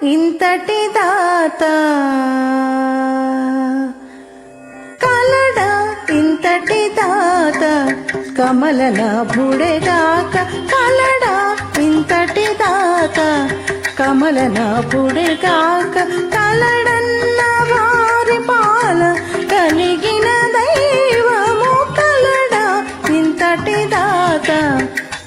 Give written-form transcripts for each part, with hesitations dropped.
ఇంతటి దాత కలడా ఇంతటి దాత కమలనాభుడేగాక కలడా ఇంతటి దాత కమలనాభుడేగాక కలడన్న వారి పాల కలిగిన దైవము కలడా ఇంతటి దాత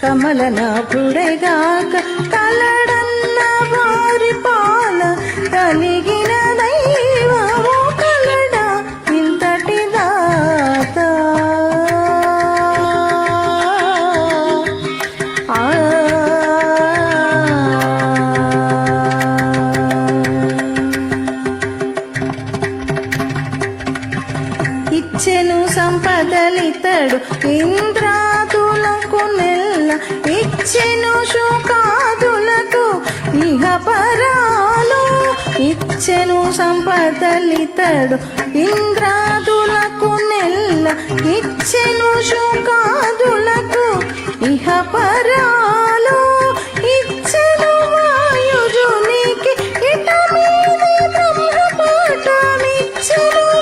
కమలనాభుడేగాక కలడన్న వారి పాల కలిగిన దైవము కలడా ఇంతటి దాత ఇచ్చెను సంపదలితడు ఇంద్రాదులకు నెల్ల ఇచ్చెను శోకాదులకు ఇహ పరాలు ఇచ్చెను సంపదలితడు ఇంద్రాదులకు నెల్ల ఇచ్చెను శోకాదులకు ఇహ పరాలు ఇచ్చెను వాయుజునికి ఇట మీది బ్రహ్మపాఠమిచ్చెను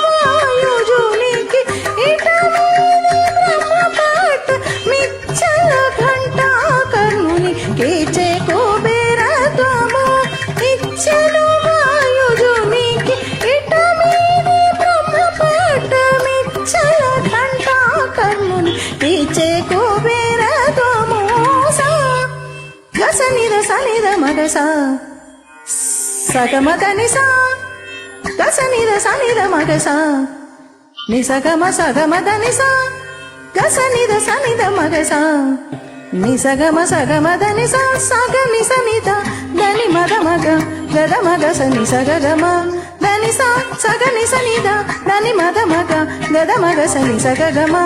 వాయుజునికి ఇట మీది బ్రహ్మపాఠ మిచ్చల ఘంటాకర్ణుని కేచే కుబేరత్వము ఇచ్చెను వాయుజునికి ఇట మీది బ్రహ్మపాఠ మిచ్చల ఘంటాకర్ణుని కేచే కుబేరత్వము గసనిద సనిద మగస సగమదని సా గసనిద సనిద మగస నిసగమ సగమదని సా గసనిద సనిద మగస నిసగమ సగమదని సా సగని సనిద దని మద మగ గద మగ సని సగగమ దని సా సగని సనిద దని మద మగ గద మగ సని సగగమ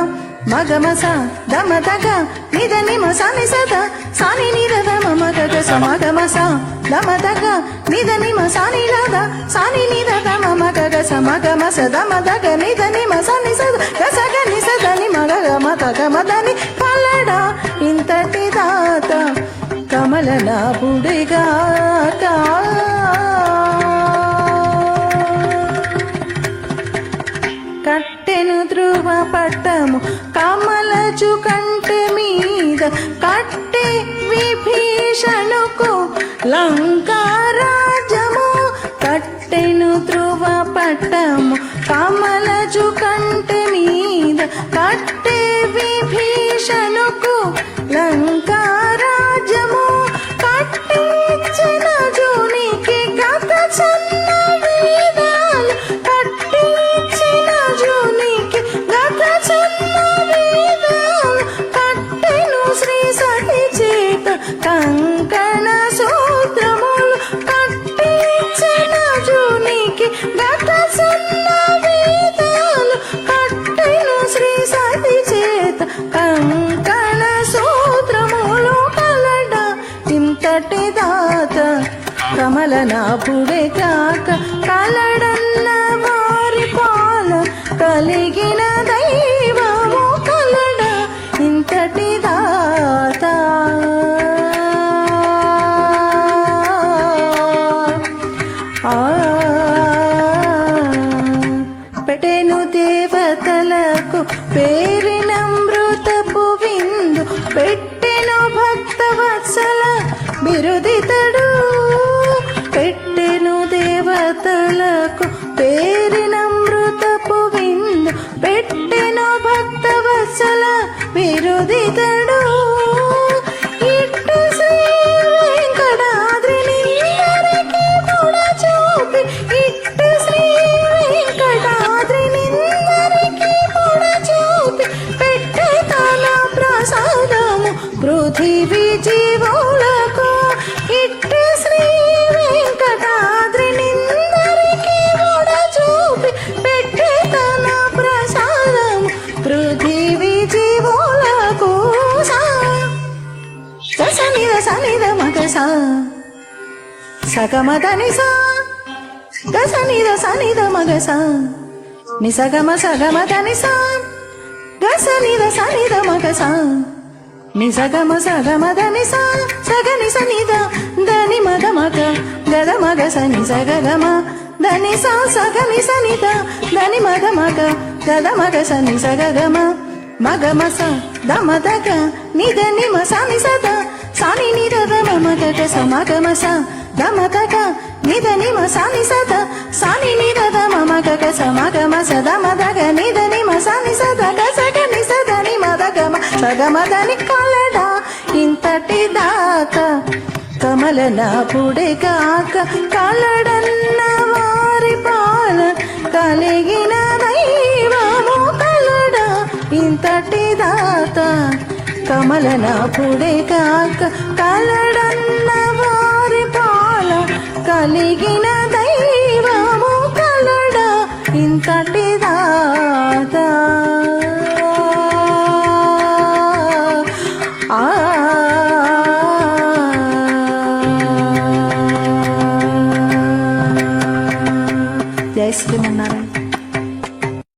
మగమస దమదగ నిద నిమస నిసద సాని నిరద మమ గగ సమగమస దమదగ నిద నిమస నిరద సాని నిరద మమ గగ సమగమస దమదగ నిద నిమస నిసద గసగ నిసద నిమగ గమ తగమదని కలడా ఇంతటి దాత కమలనాభుడిగాక కట్టెను ధ్రువ పట్టము కమలచు కంటి మీద కట్టె విభీషణుకు లంకారాజము కట్టెను ధ్రువ పట్టము కమలచు కంటి మీద కట్టె విభీషణుకు లంకారాజము కట్టించిన జునికి గత చన్న వేదాలు కట్టించిన జునికి గత చన్న వేదాలు కట్టెను శ్రీ సతి చేత కంకణ సూత్రములు కట్టించిన జునికి గత చన్న వేదాలు కట్టెను శ్రీ సతి చేత కంకణ సూత్రములు కలడా ఇంతటి దాత కమలనాభుడే కాక కలడన్న వారి పాల కలిగిన దైవము కలడ ఇంతటి దాత పెట్టెను దేవతలకు పేరినమృతపు విందు పెట్టెను భక్తవత్సల బిరుదితడు పెట్టెను దేవతలకు పేరినమృతపు విందు పెట్టెను భక్తవత్సల బిరుదితడు ఇట్టు శ్రీ వెంకటాద్రిని అందరికీ పొడచూపి ఇట్టు శ్రీ వెంకటాద్రిని అందరికీ పొడచూపి పెట్టె తన ప్రసాదము పృథివీ జీవులకు ఇట్టు శ్రీ వెంకటాద్రిని అందరికీ పొడచూపి పెట్టె తన ప్రసాదము పృథివీ జీవులకు సనిద సనిద మగస సగమదని సా గసనిద సనిద మగస నిసగమ సగమదని సా గసనిద సనిద మగస నిసగమ సగమదని సా సగని సనిద దని మగ మగ గద మగ సని సగమ దని సా సగని సనిత దని మగ మగ గద మగ సని సగమ మగ మస దమ దగ నిద నిమ సాని సద సాని నిద దమ మగ గస మగ మస దమ దగ నిద నిమ సాని సద సాని నిద దమ మగ గస మగ మస దమ దగ నిద నిమ సాని సద గస గని సద నిమ దగ మ సగమ దని కలడ ఇంతటి దాక కమలన పుడే కాక కలడన్న వారి పాల కలిగిన దైవము కలడ ఇంతటి దాత కమలన పుడే కాక కలడన్న వారి పాల కలిగిన దైవము కలడ ఇంతటి దాత జై శ్రీమన్నారాయణ.